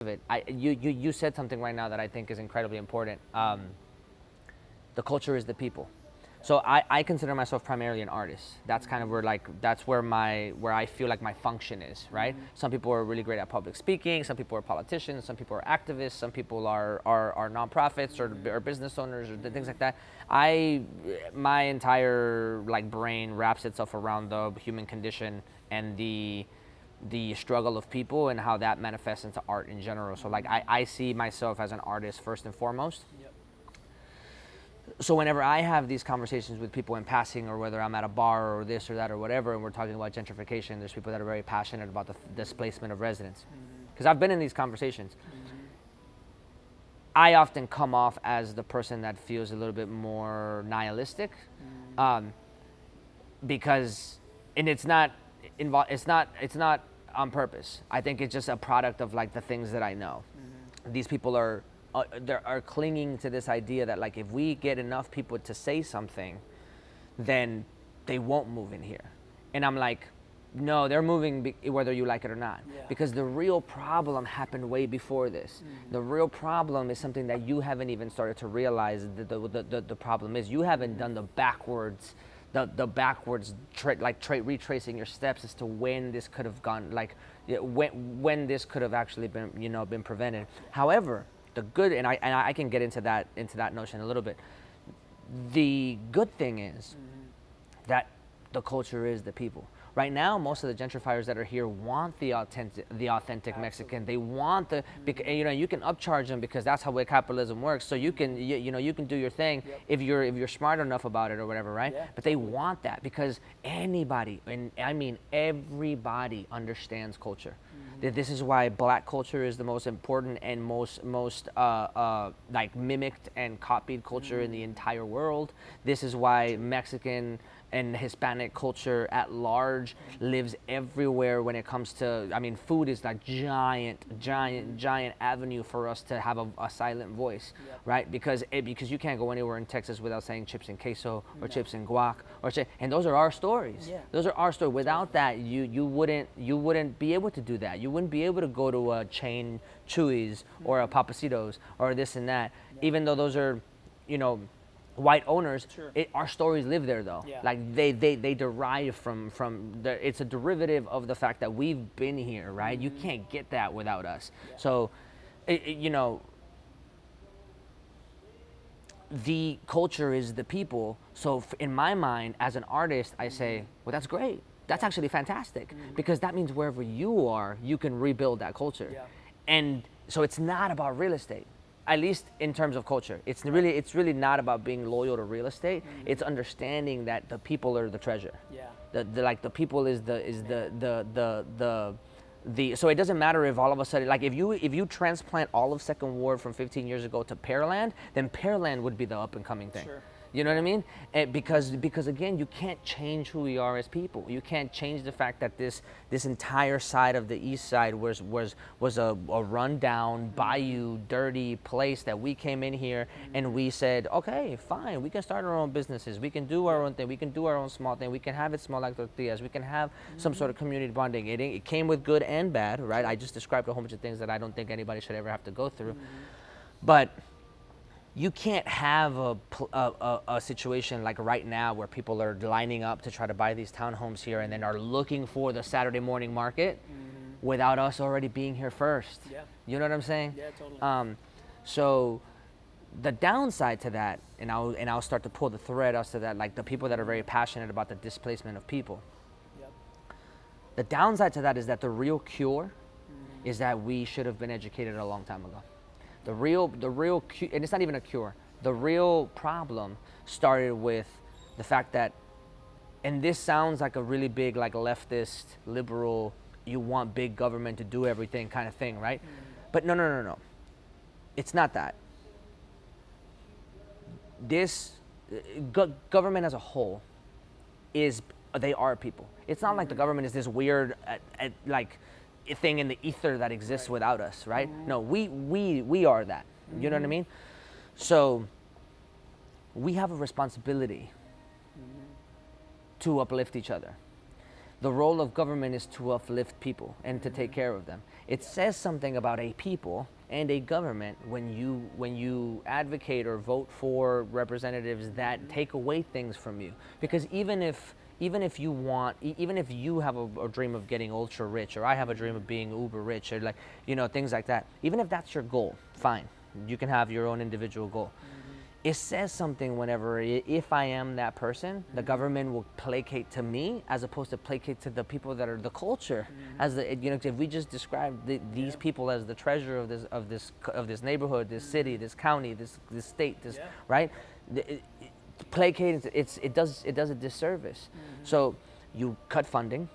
it. You said something right now that I think is incredibly important. The culture is the people. So I consider myself primarily an artist. That's kind of where that's where I feel like my function is, right? Some people are really great at public speaking. Some people are politicians. Some people are activists. Some people are nonprofits or business owners or things like that. My entire brain wraps itself around the human condition and the struggle of people and how that manifests into art in general. So I see myself as an artist first and foremost. Yep. So whenever I have these conversations with people in passing, or whether I'm at a bar or this or that or whatever, and we're talking about gentrification, there's people that are very passionate about the displacement of residents. Because I've been in these conversations. I often come off as the person that feels a little bit more nihilistic, because, and it's not on purpose. I think it's just a product of the things that I know. These people are clinging to this idea that if we get enough people to say something, then they won't move in here. And I'm like, no, they're moving whether you like it or not. Yeah. Because the real problem happened way before this. The real problem is something that you haven't even started to realize that the problem is. You haven't done the backwards retracing your steps as to when this could have gone, when this could have actually been been prevented. However, the good, and I can get into that notion a little bit. The good thing is that the culture is the people. Right now, most of the gentrifiers that are here want the authentic Mexican. They want you can upcharge them because that's how capitalism works. So you can you can do your thing. Yep. if you're smart enough about it or whatever, right? Yeah. But they want that because anybody, and I mean everybody, understands culture. This is why Black culture is the most important and most mimicked and copied culture in the entire world. This is why Mexican and Hispanic culture at large lives everywhere when it comes to, food is that giant avenue for us to have a silent voice, Yep. right? Because you can't go anywhere in Texas without saying chips and queso or chips and guac and those are our stories. Yeah. Those are our stories. Without that, you wouldn't be able to do that. You wouldn't be able to go to a chain Chuy's or a Papacitos or this and that, even though those are, white owners. Sure. Our stories live there though. Yeah. They derive from it's a derivative of the fact that we've been here, right? You can't get that without us. Yeah. So the culture is the people. So in my mind, as an artist, I say, well, that's great. That's actually fantastic, because that means wherever you are, you can rebuild that culture. Yeah. And so it's not about real estate, at least in terms of culture. It's really not about being loyal to real estate. It's understanding that the people are the treasure. Yeah. The people is so it doesn't matter if all of a sudden, if you transplant all of Second Ward from 15 years ago to Pearland, then Pearland would be the up and coming thing. Sure. You know what I mean? Because again, you can't change who we are as people. You can't change the fact that this entire side of the east side was a rundown, bayou, dirty place that we came in here and we said, okay, fine, we can start our own businesses. We can do our own thing. We can do our own small thing. We can have it small like tortillas. We can have some sort of community bonding. It came with good and bad, right? I just described a whole bunch of things that I don't think anybody should ever have to go through. But you can't have a situation like right now where people are lining up to try to buy these townhomes here and then are looking for the Saturday morning market without us already being here first. Yeah. You know what I'm saying? Yeah, totally. So the downside to that, and I'll start to pull the thread as to that, the people that are very passionate about the displacement of people. Yep. The downside to that is that the real cure is that we should have been educated a long time ago. The real and it's not even a cure. The real problem started with the fact that, and this sounds like a really big leftist, liberal, you want big government to do everything kind of thing, right? But no. It's not that. This government as a whole they are people. It's not like the government is this weird thing in the ether that exists without us, right? No, we are that. You know what I mean? So we have a responsibility to uplift each other. The role of government is to uplift people and to take care of them. It says something about a people and a government when you advocate or vote for representatives that take away things from you. Because even if you want, even if you have a dream of getting ultra rich, or I have a dream of being uber rich, or like, things like that, even if that's your goal, fine, you can have your own individual goal. It says something whenever, if I am that person, the government will placate to me as opposed to placate to the people that are the culture. As the, if we just describe these people as the treasure of this neighborhood, this city, this county, this state, this right, placate, it does a disservice. So you cut funding.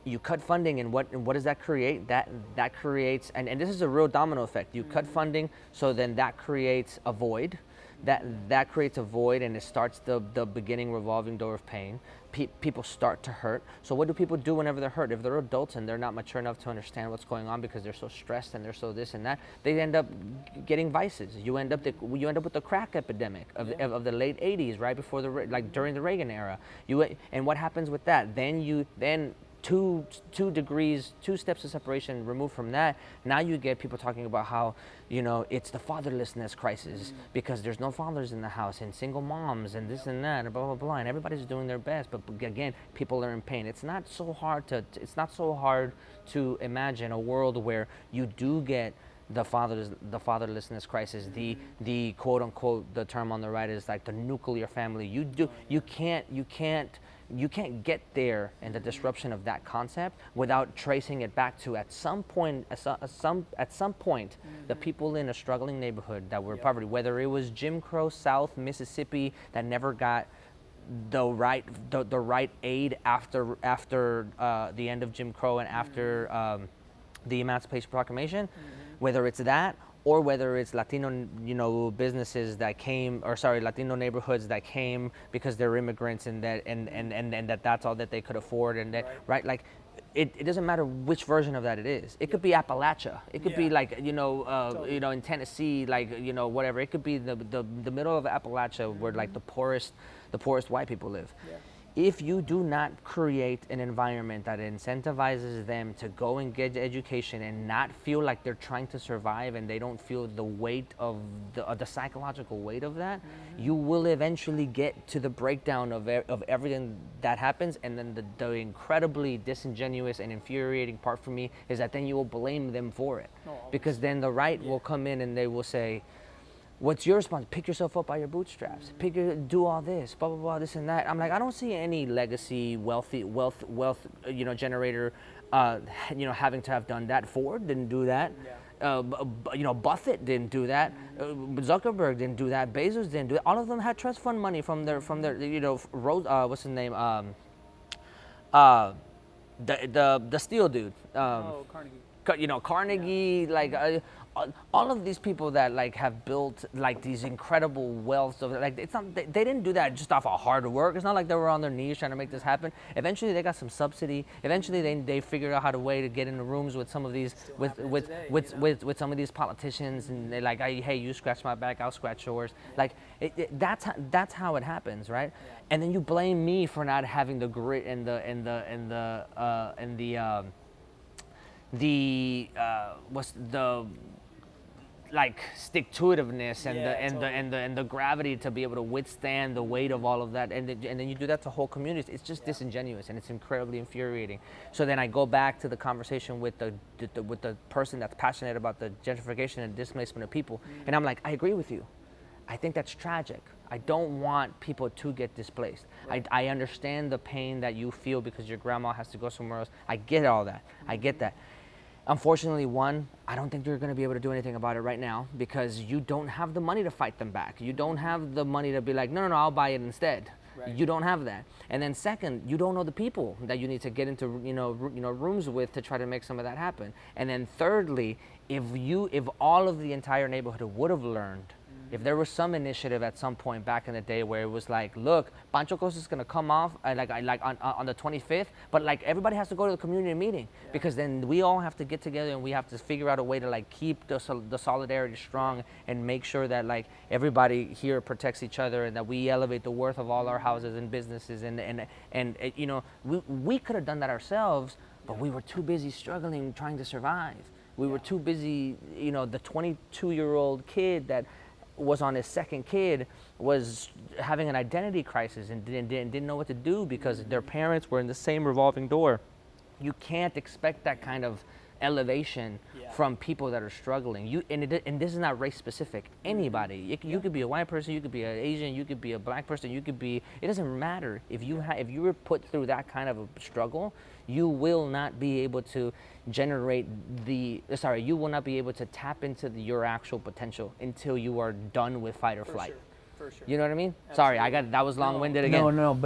And what does that create? That creates, and this is a real domino effect. You cut funding, so then that creates a void. That creates a void, and it starts the beginning revolving door of pain. People start to hurt. So what do people do whenever they're hurt? If they're adults and they're not mature enough to understand what's going on because they're so stressed and they're so this and that, they end up getting vices. You end up with the crack epidemic of the late 80s, right before during the Reagan era. And what happens with that? Then two steps of separation removed from that, now you get people talking about how, it's the fatherlessness crisis because there's no fathers in the house, and single moms, and this and that, and blah blah blah, and everybody's doing their best, but again, people are in pain. It's not so hard to imagine a world where you do get the fatherlessness crisis, the quote unquote, the term on the right is like the nuclear family. You can't get there in the disruption of that concept without tracing it back to at some point the people in a struggling neighborhood that were in poverty, whether it was Jim Crow South Mississippi that never got the right aid after the end of Jim Crow and after the Emancipation Proclamation, whether it's that, or whether it's Latino, businesses that came, or sorry, Latino neighborhoods that came because they're immigrants, and that's all that they could afford, and that, right, like, it doesn't matter which version of that it is. It could be Appalachia. It could be like, totally. In Tennessee, like, whatever. It could be the middle of Appalachia where like the poorest white people live. Yeah. If you do not create an environment that incentivizes them to go and get education and not feel like they're trying to survive, and they don't feel the weight of the psychological weight of that, you will eventually get to the breakdown of everything that happens. And then the incredibly disingenuous and infuriating part for me is that then you will blame them for it. Because then the right will come in and they will say, what's your response? Pick yourself up by your bootstraps. Do all this, blah blah blah, this and that. I'm like, I don't see any legacy wealth generator, having to have done that. Ford didn't do that. Buffett didn't do that. Zuckerberg didn't do that. Bezos didn't do it. All of them had trust fund money from their what's his name? The steel dude. Carnegie. Carnegie, all of these people that like have built like these incredible wealths of, like, it's not, they didn't do that just off of hard work. It's not like they were on their knees trying to make this happen. Eventually they got some subsidy. Eventually they figured out how to way to get in the rooms with some of these with some of these politicians, and they're like, hey, you scratch my back, I'll scratch yours. Like that's how it happens, right? Yeah. And then you blame me for not having the grit and stick-to-itiveness and the gravity to be able to withstand the weight of all of that, and then you do that to whole communities. It's just disingenuous, and it's incredibly infuriating. So then I go back to the conversation with the person that's passionate about the gentrification and displacement of people, and I'm like, I agree with you. I think that's tragic. I don't want people to get displaced. Right. I understand the pain that you feel because your grandma has to go somewhere else. I get all that. I get that. Unfortunately, I don't think you're going to be able to do anything about it right now because you don't have the money to fight them back. You don't have the money to be like, no, I'll buy it instead. Right. You don't have that. And then second, you don't know the people that you need to get into rooms with to try to make some of that happen. And then thirdly, if all of the entire neighborhood would have learned, if there was some initiative at some point back in the day where it was like, look, Pancho Costa is gonna come off on the 25th, but like everybody has to go to the community meeting because then we all have to get together and we have to figure out a way to like keep the solidarity strong and make sure that like everybody here protects each other and that we elevate the worth of all our houses and businesses and we could have done that ourselves. but we were too busy struggling, trying to survive. We were too busy, you know, the 22-year-old kid that was on his second kid was having an identity crisis and didn't know what to do because their parents were in the same revolving door. You can't expect that kind of elevation from people that are struggling. And this is not race specific. Anybody, you could be a white person, you could be an Asian, you could be a black person, you could be. It doesn't matter if you were put through that kind of a struggle, you will not be able to generate you will not be able to tap into your actual potential until you are done with fight or flight. For sure. You know what I mean? Absolutely. Sorry, that was long-winded again. No, but